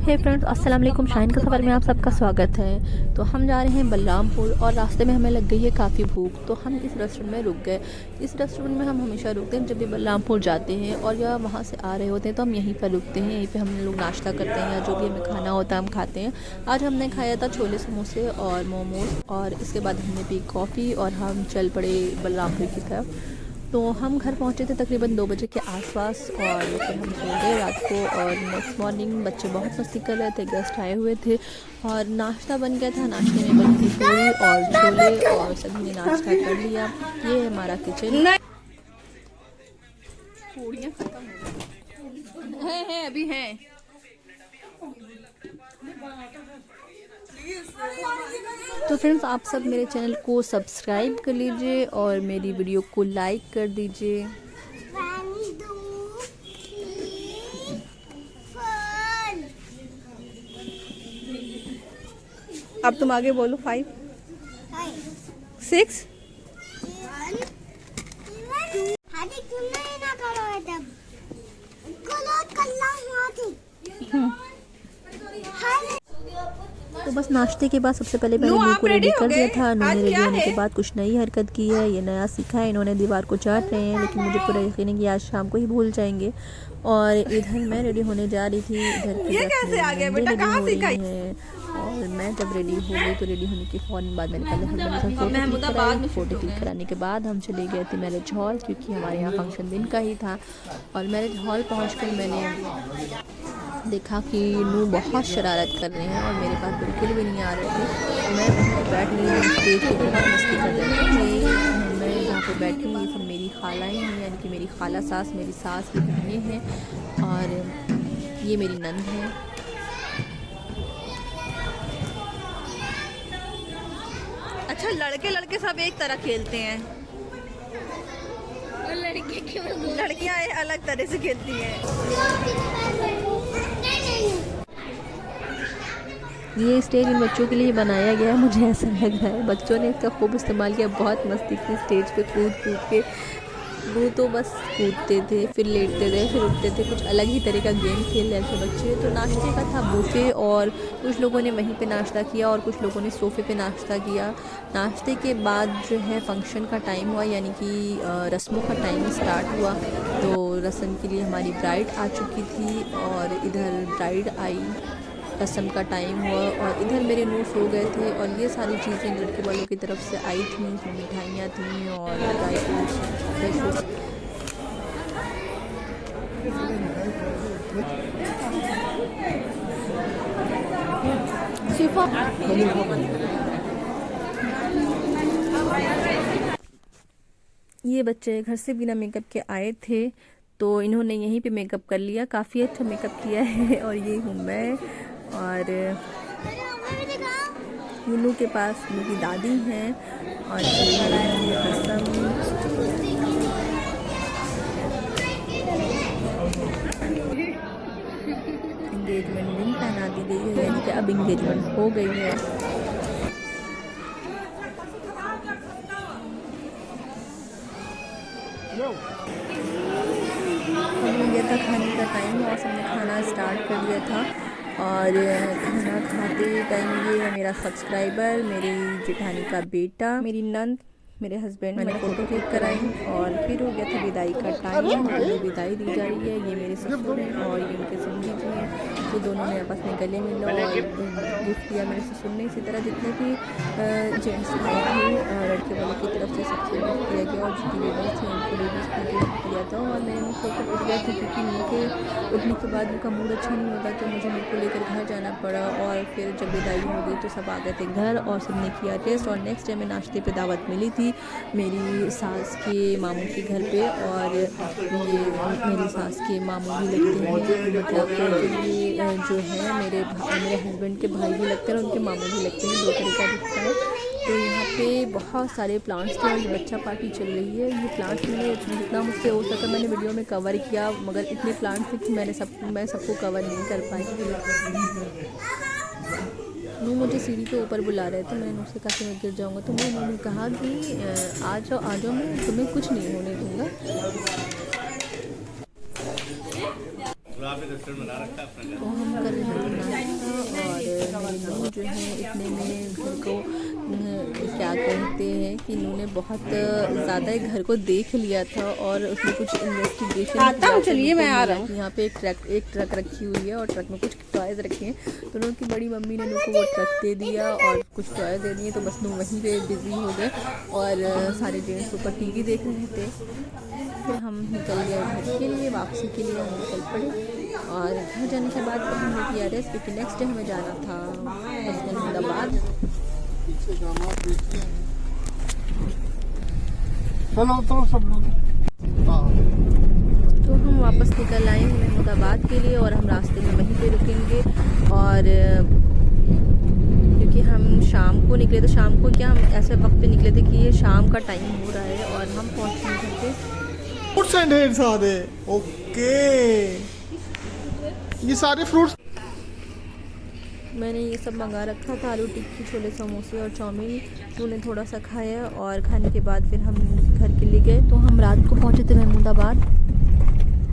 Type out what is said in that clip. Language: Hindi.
हे फ्रेंड्स, अस्सलाम वालेकुम। शाहीन का सफ़र में आप सबका स्वागत है। तो हम जा रहे हैं बलरामपुर और रास्ते में हमें लग गई है काफ़ी भूख, तो हम इस रेस्टोरेंट में रुक गए। इस रेस्टोरेंट में हम हमेशा रुकते हैं जब भी बलरामपुर जाते हैं और या वहाँ से आ रहे होते हैं तो हम यहीं पर रुकते हैं। यहीं पे हम लोग नाश्ता करते हैं या जो भी हमें खाना होता है हम खाते हैं। आज हमने खाया था छोले समोसे और मोमोज़ और इसके बाद हमने पी कॉफ़ी और हम चल पड़े बलरामपुर की तरफ। तो हम घर पहुंचे थे तकरीबन 2 बजे के आसपास और फिर हम सो गए रात को। और नेक्स्ट मॉर्निंग बच्चे बहुत मस्ती कर रहे थे, गेस्ट आए हुए थे और नाश्ता बन गया था। नाश्ते में बनी थी पूरी और छोले और सभी ने नाश्ता कर लिया। ये है हमारा किचन। पूड़ियाँ खत्म हो गई हैं अभी हैं। तो फ्रेंड्स, आप सब मेरे चैनल को सब्सक्राइब कर लीजिए और मेरी वीडियो को लाइक कर दीजिए। अब तुम आगे बोलो। 5 6 तो बस नाश्ते के बाद सबसे पहले मैंने नूह को रेडी कर दिया था। नूह ने रेडी होने के बाद कुछ नई हरकत की है, ये नया सीखा है। इन्होंने दीवार को चाट रहे हैं, लेकिन मुझे पूरा यकीन है कि आज शाम को ही भूल जाएंगे। और इधर मैं रेडी होने जा रही थी, इधर की रेडी हो रही है। और मैं जब रेडी हो गई तो रेडी होने के फ़ौरन बाद मैंने पहले हस्बैंड के साथ फ़ोटो क्लिक कराने के बाद हम चले गए थे मैरिज हॉल, क्योंकि हमारे यहाँ फंक्शन दिन का ही था। और मैरिज हॉल पहुँच मैंने देखा कि नूह बहुत शरारत कर रहे हैं और मेरे पास बिल्कुल भी नहीं आ रहे थे। मैं बैठ गई स्टेज पे, बहुत मस्ती कर रहे थे। मैं जहाँ पे बैठी हुई सब मेरी खालाएँ हैं, यानी कि मेरी खाला सास, मेरी सास की बहनें हैं और ये मेरी नंद है। अच्छा, लड़के सब एक तरह खेलते हैं, लड़कियां अलग तरह से खेलती हैं। ये स्टेज इन बच्चों के लिए बनाया गया है, मुझे ऐसा लग रहा है। बच्चों ने इसका खूब इस्तेमाल किया, बहुत मस्ती की स्टेज पे कूद के। वो तो बस कूदते थे, फिर लेटते थे, फिर उठते थे, कुछ अलग ही तरह का गेम खेल रहे थे बच्चे। तो नाश्ते का था बुफे और कुछ लोगों ने वहीं पे नाश्ता किया और कुछ लोगों ने सोफ़े पे नाश्ता किया। नाश्ते के बाद जो है फंक्शन का टाइम हुआ, यानी कि रस्मों का टाइम स्टार्ट हुआ। तो रस्म के लिए हमारी ब्राइड आ चुकी थी और इधर ब्राइड आई, रस्म का टाइम हुआ और इधर मेरे नूह सो गए थे। और ये सारी चीज़ें लड़के वालों की तरफ से आई थी, इसमें मिठाइयाँ थी और ड्राई फ्रूट्स। ये बच्चे घर से बिना मेकअप के आए थे तो इन्होंने यहीं पे मेकअप कर लिया, काफ़ी अच्छा मेकअप किया है। और ये हूँ मैं और यूनू के पास मेरी दादी हैं और एंगेजमेंट रिंग पहना दी गई है, यानी कि अब एंगेजमेंट हो गई है। हो गया था खाने का टाइम और सबने खाना स्टार्ट कर दिया था। और खाना खाते टाइम ये है मेरा सब्सक्राइबर, मेरी जेठानी का बेटा, मेरी नंद, मेरे हस्बैंड, मैंने फ़ोटो क्लिक कराई और फिर हो गया था विदाई का टाइम। तो विदाई दी जा रही है। ये मेरे ससुर हैं और ये उनके समझी जी हैं। तो दोनों ने आपस में गले मिला और गिफ्ट दिया मेरे ससुर ने। इसी तरह जितने भी जेंट्स आए थे लड़के वालों की तरफ से सबसे गिफ्ट दिया गया और जितनी लेडीज़ थी उनको लेडीज़ को गिफ्ट दिया था। और मैंने उनको उठ गया था क्योंकि उनके उठने के बाद उनका मूड अच्छा नहीं होता, तो मुझे उनको लेकर घर जाना पड़ा। और फिर जब विदाई हो गई तो सब आ गए थे घर और सबने किया टेस्ट। और नेक्स्ट डे में नाश्ते पे दावत मिली थी मेरी सास के मामू के घर पे। और ये मेरी सास के मामू भी लगते हैं, मतलब ये जो है मेरे हस्बैंड के भाई भी लगते हैं और उनके मामू भी लगते हैं, 2 तरह का दिखता है। तो यहाँ पे बहुत सारे प्लांट्स थे और ये बच्चा पार्टी चल रही है। ये प्लांट्स मैंने जितना मुझसे हो सका मैंने वीडियो में कवर किया, मगर इतने प्लांट्स थे कि मैं सबको कवर नहीं कर पाई। नूह मुझे सीढ़ी के ऊपर बुला रहे थे, मैंने उससे कहा कि मैं गिर जाऊँगा, तो उन्होंने कहा कि आ जाओ, मैं तुम्हें कुछ नहीं होने दूँगा। तो हम कर रहे थे नाश्ता और मेरी नून जो है इतने में घर को क्या कहते हैं कि इन्होंने बहुत ज़्यादा घर को देख लिया था और उसमें कुछ इन्वेस्टिगेशन आता हूँ, चलिए मैं आ रहा हूँ। यहाँ पे एक ट्रक रखी हुई है और ट्रक में कुछ टॉयज़ रखे हैं, तो उनकी बड़ी मम्मी ने उनको वो ट्रक दे दिया और कुछ टॉय दे दिए, तो बस लोग वहीं पे बिज़ी हो गए और सारे जेंट्स ऊपर टीवी देख रहे थे। फिर हम निकल गए घर के लिए, वापसी के लिए हम निकल पड़े और घर जाने के बाद फिर हमने किया रेस्ट, क्योंकि नेक्स्ट डे हमें जाना था अहमदाबाद। चलो तो सब लोग तो हम वापस निकल आए हैं अहमदाबाद के लिए और हम रास्ते में वहीं पे रुकेंगे। और क्योंकि हम शाम को निकले, तो शाम को क्या हम ऐसे वक्त पे निकले थे कि ये शाम का टाइम हो रहा है और हम पहुँचे घर पे। फ्रूट्स एंड ढेर सारे। ओके, ये सारे फ्रूट्स मैंने ये सब मंगा रखा था, आलू टिक्की, छोले समोसे और चाउमीन। उन्होंने थोड़ा सा खाया और खाने के बाद फिर हम घर के लिए गए। तो हम रात को पहुँचे थे महमूदाबाद।